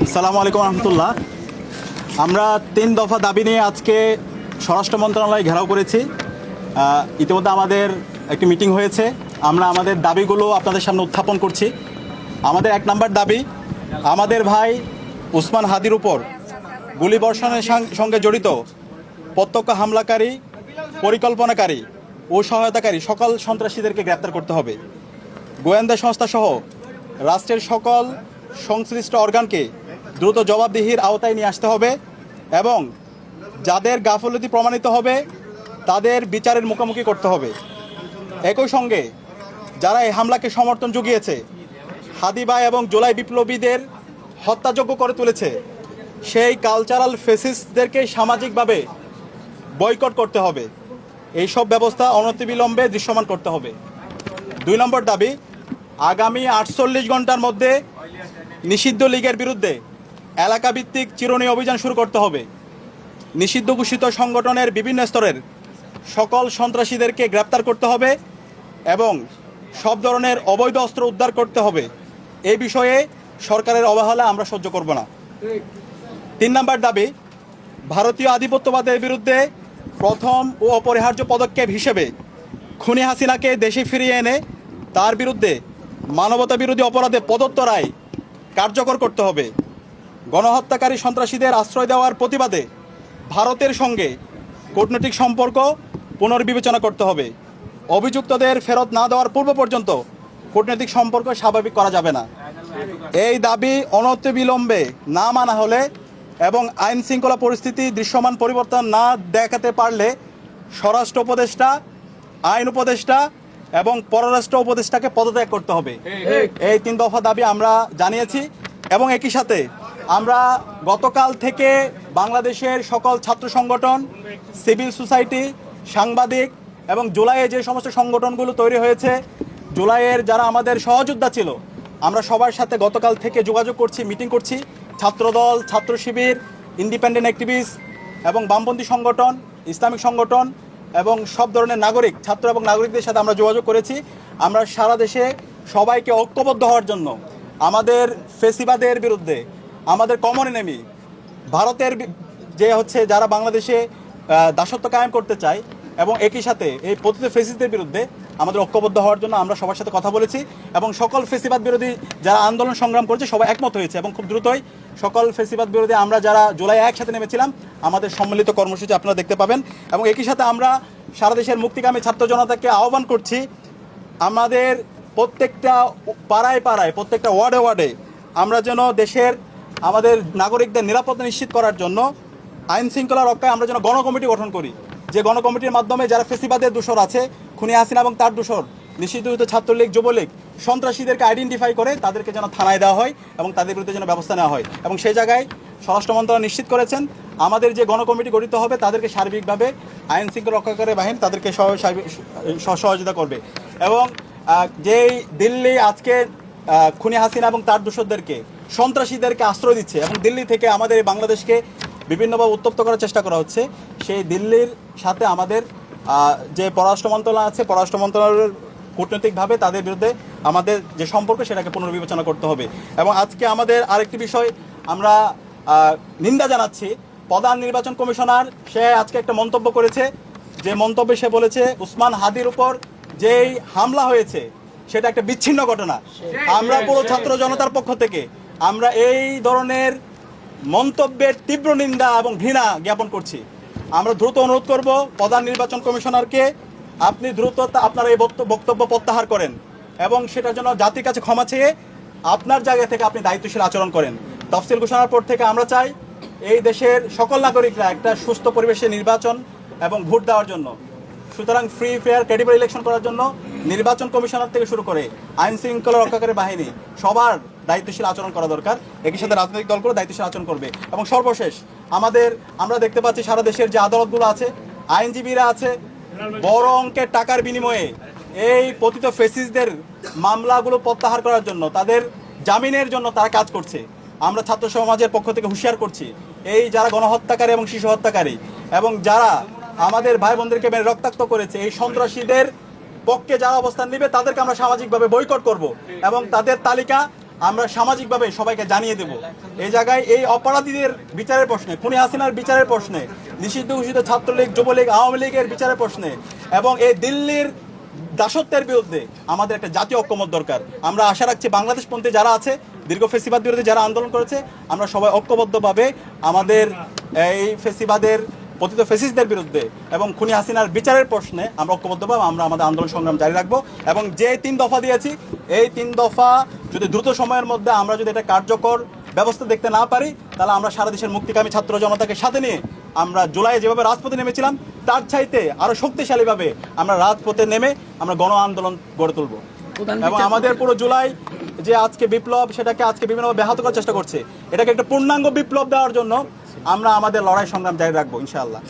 আসসালামু আলাইকুম রহমতুল্লাহ। আমরা 3 দফা দাবি নিয়ে আজকে স্বরাষ্ট্র মন্ত্রণালয় ঘেরাও করেছি। ইতিমধ্যে আমাদের একটি মিটিং হয়েছে। আমরা আমাদের দাবিগুলো আপনাদের সামনে উত্থাপন করছি। আমাদের 1 নম্বর দাবি, আমাদের ভাই উসমান হাদির উপর গুলিবর্ষণের সঙ্গে জড়িত প্রত্যক্ষ হামলাকারী, পরিকল্পনাকারী ও সহায়তাকারী সকল সন্ত্রাসীদেরকে গ্রেপ্তার করতে হবে। গোয়েন্দা সংস্থাসহ রাষ্ট্রের সকল সংশ্লিষ্ট অর্গানকে দ্রুত জবাবদিহির আওতায় নিয়ে আসতে হবে এবং যাদের গাফলতি প্রমাণিত হবে তাদের বিচারের মুখোমুখি করতে হবে। একই সঙ্গে যারা এই হামলাকে সমর্থন জুগিয়েছে, হাদিবা এবং জুলাই বিপ্লবীদের হত্যাযোগ্য করে তুলেছে, সেই কালচারাল ফেসিস্টদেরকে সামাজিকভাবে বয়কট করতে হবে। এইসব ব্যবস্থা অনতিবিলম্বে দৃশ্যমান করতে হবে। 2 নম্বর দাবি, আগামী 48 ঘন্টার মধ্যে নিষিদ্ধ লীগের বিরুদ্ধে এলাকাভিত্তিক চিরুনি অভিযান শুরু করতে হবে। নিষিদ্ধ ঘোষিত সংগঠনের বিভিন্ন স্তরের সকল সন্ত্রাসীদেরকে গ্রেপ্তার করতে হবে এবং সব ধরনের অবৈধ অস্ত্র উদ্ধার করতে হবে। এই বিষয়ে সরকারের অবহেলা আমরা সহ্য করব না। 3 নম্বর দাবি, ভারতীয় আধিপত্যবাদের বিরুদ্ধে প্রথম ও অপরিহার্য পদক্ষেপ হিসেবে খুনি হাসিনাকে দেশে ফিরিয়ে এনে তার বিরুদ্ধে মানবতা বিরোধী অপরাধে প্রদত্ত রায় কার্যকর করতে হবে। গণহত্যাকারী সন্ত্রাসীদের আশ্রয় দেওয়ার প্রতিবাদে ভারতের সঙ্গে কূটনৈতিক সম্পর্ক পুনর্বিবেচনা করতে হবে। অভিযুক্তদের ফেরত না দেওয়ার পূর্ব পর্যন্ত কূটনৈতিক সম্পর্ক স্বাভাবিক করা যাবে না। এই দাবি অনতিবিলম্বে না মানা হলে এবং আইন শৃঙ্খলা পরিস্থিতি দৃশ্যমান পরিবর্তন না দেখাতে পারলে স্বরাষ্ট্র উপদেষ্টা, আইন উপদেষ্টা এবং পররাষ্ট্র উপদেষ্টাকে পদত্যাগ করতে হবে। এই 3 দফা দাবি আমরা জানিয়েছি এবং একই সাথে আমরা গতকাল থেকে বাংলাদেশের সকল ছাত্র সংগঠন, সিভিল সোসাইটি, সাংবাদিক এবং জুলাইয়ে যে সমস্ত সংগঠনগুলো তৈরি হয়েছে, জুলাইয়ের যারা আমাদের সহযোদ্ধা ছিল, আমরা সবার সাথে গতকাল থেকে যোগাযোগ করছি, মিটিং করছি। ছাত্রদল, ছাত্র শিবির, ইন্ডিপেন্ডেন্ট অ্যাক্টিভিস্ট এবং বামপন্থী সংগঠন, ইসলামিক সংগঠন এবং সব ধরনের নাগরিক, ছাত্র এবং নাগরিকদের সাথে আমরা যোগাযোগ করেছি। আমরা সারা দেশে সবাইকে ঐক্যবদ্ধ হওয়ার জন্য আমাদের ফেসিবাদের বিরুদ্ধে, আমাদের কমন এনিমি ভারতের যে হচ্ছে যারা বাংলাদেশে দাসত্ব কায়েম করতে চায় এবং একই সাথে এই পতিত ফেসিস্টদের বিরুদ্ধে আমাদের ঐক্যবদ্ধ হওয়ার জন্য আমরা সবার সাথে কথা বলেছি এবং সকল ফেসিবাদ বিরোধী যারা আন্দোলন সংগ্রাম করেছে সবাই একমত হয়েছে এবং খুব দ্রুতই সকল ফেসিবাদ বিরোধী আমরা যারা জুলাই একসাথে নেমেছিলাম আমাদের সম্মিলিত কর্মসূচি আপনারা দেখতে পাবেন। এবং একই সাথে আমরা সারা দেশের মুক্তিকামী ছাত্র জনতাকে আহ্বান করছি, আমাদের প্রত্যেকটা পাড়ায় পাড়ায়, প্রত্যেকটা ওয়ার্ডে ওয়ার্ডে আমরা যেন দেশের আমাদের নাগরিকদের নিরাপত্তা নিশ্চিত করার জন্য আইন শৃঙ্খলা রক্ষায় আমরা যেন গণকমিটি গঠন করি। যে গণকমিটির মাধ্যমে যারা ফেসিবাদের দোষর আছে, খুনি হাসিনা এবং তার দোষর, নিষিদ্ধ ছাত্রলীগ, যুবলীগ, সন্ত্রাসীদেরকে আইডেন্টিফাই করে তাদেরকে যেন থানায় দেওয়া হয় এবং তাদের বিরুদ্ধে যেন ব্যবস্থা নেওয়া হয়। এবং সেই জায়গায় স্বরাষ্ট্র মন্ত্রণালয় নিশ্চিত করেছেন আমাদের যে গণকমিটি গঠিত হবে তাদেরকে সার্বিকভাবে আইন শৃঙ্খলা রক্ষাকারী বাহিনী তাদেরকে সহযোগিতা করবে। এবং যেই দিল্লি আজকে খুনি হাসিনা এবং তার দোষরদেরকে, সন্ত্রাসীদেরকে আশ্রয় দিচ্ছে এবং দিল্লি থেকে আমাদের বাংলাদেশকে বিভিন্নভাবে উত্তপ্ত করার চেষ্টা করা হচ্ছে, সেই দিল্লির সাথে আমাদের যে পররাষ্ট্র মন্ত্রণালয় আছে, পররাষ্ট্র মন্ত্রণালয়ের কূটনৈতিকভাবে তাদের বিরুদ্ধে আমাদের যে সম্পর্ক সেটাকে পুনর্বিবেচনা করতে হবে। এবং আজকে আমাদের আরেকটি বিষয় আমরা নিন্দা জানাচ্ছি, প্রধান নির্বাচন কমিশনার সে আজকে একটা মন্তব্য করেছে, যে মন্তব্যে সে বলেছে উসমান হাদির উপর যেই হামলা হয়েছে সেটা একটা বিচ্ছিন্ন ঘটনা। আমরা পুরো ছাত্র জনতার পক্ষ থেকে আমরা এই ধরনের মন্তব্যের তীব্র নিন্দা এবং ঘৃণা জ্ঞাপন করছি। আমরা দ্রুত অনুরোধ করব প্রধান নির্বাচন কমিশনারকে, আপনি দ্রুত আপনার এই বক্তব্য প্রত্যাহার করেন এবং সেটার জন্য জাতির কাছে ক্ষমা চেয়ে আপনার জায়গা থেকে আপনি দায়িত্বশীল আচরণ করেন। তফসিল ঘোষণার পর থেকে আমরা চাই এই দেশের সকল নাগরিকরা একটা সুস্থ পরিবেশে নির্বাচন এবং ভোট দেওয়ার জন্য, সুতরাং ফ্রি, ফেয়ার, ক্রেডিবল ইলেকশন করার জন্য নির্বাচন কমিশনার থেকে শুরু করে আইন শৃঙ্খলা রক্ষাকারী বাহিনী সবার দায়িত্বশীল আচরণ করা দরকার। একই সাথে রাজনৈতিক দলগুলো দায়িত্বশীল আচরণ করবে। এবং সর্বশেষ আমরা দেখতে পাচ্ছি সারা দেশের যে আদালতগুলো আছে, আইনজীবীরা আছে, বড় অঙ্কের টাকার বিনিময়ে এই পতিত ফেসিস্টদের মামলাগুলো প্রত্যাহার করার জন্য, তাদের জামিনের জন্য তারা কাজ করছে। আমরা ছাত্র সমাজের পক্ষ থেকে হুঁশিয়ার করছি, এই যারা গণহত্যাকারী এবং শিশু হত্যাকারী এবং যারা আমাদের ভাই বোনদেরকে মেরে রক্তাক্ত করেছে, এই সন্ত্রাসীদের পক্ষে যারা অবস্থান নেবে তাদেরকে আমরা সামাজিকভাবে বয়কট করব এবং তাদের তালিকা আমরা সামাজিকভাবে সবাইকে জানিয়ে দেব। এই জায়গায় এই অপরাধীদের বিচারের প্রশ্নে, খুনি হাসিনার বিচারের প্রশ্নে, নিষিদ্ধ ঘোষিত ছাত্রলীগ, যুবলীগ, আওয়ামী লীগের বিচারের প্রশ্নে এবং এই দিল্লির দাসত্বের বিরুদ্ধে আমাদের একটা জাতীয় ঐক্যমত দরকার। আমরা আশা রাখছি বাংলাদেশপন্থী যারা আছে, দীর্ঘ ফেসিবাদ বিরোধী যারা আন্দোলন করেছে, আমরা সবাই ঐক্যবদ্ধভাবে আমাদের এই ফেসিবাদের পতিত ফেসিস্টদের বিরুদ্ধে এবং খুনি হাসিনার বিচারের প্রশ্নে আমরা ঐক্যবদ্ধভাবে আমরা আমাদের আন্দোলন সংগ্রাম জারি রাখবো। এবং যে 3 দফা দিয়েছি, এই 3 দফা যদি দ্রুত সময়ের মধ্যে আমরা যদি এটা কার্যকর ব্যবস্থা দেখতে না পারি, তাহলে আমরা সারা দেশের মুক্তিকামী ছাত্র জনতাকে সাথে নিয়ে আমরা জুলাইয়ে যেভাবে রাজপথে নেমেছিলাম তার চাইতে আরো শক্তিশালীভাবে আমরা রাজপথে নেমে আমরা গণ আন্দোলন গড়ে তুলব। এবং আমাদের পুরো জুলাই যে আজকে বিপ্লব, সেটাকে আজকে বিভিন্নভাবে ব্যাহত করার চেষ্টা করছে, এটাকে একটা পূর্ণাঙ্গ বিপ্লব দেওয়ার জন্য আমরা আমাদের লড়াই সংগ্রাম জারি রাখবো ইনশাআল্লাহ।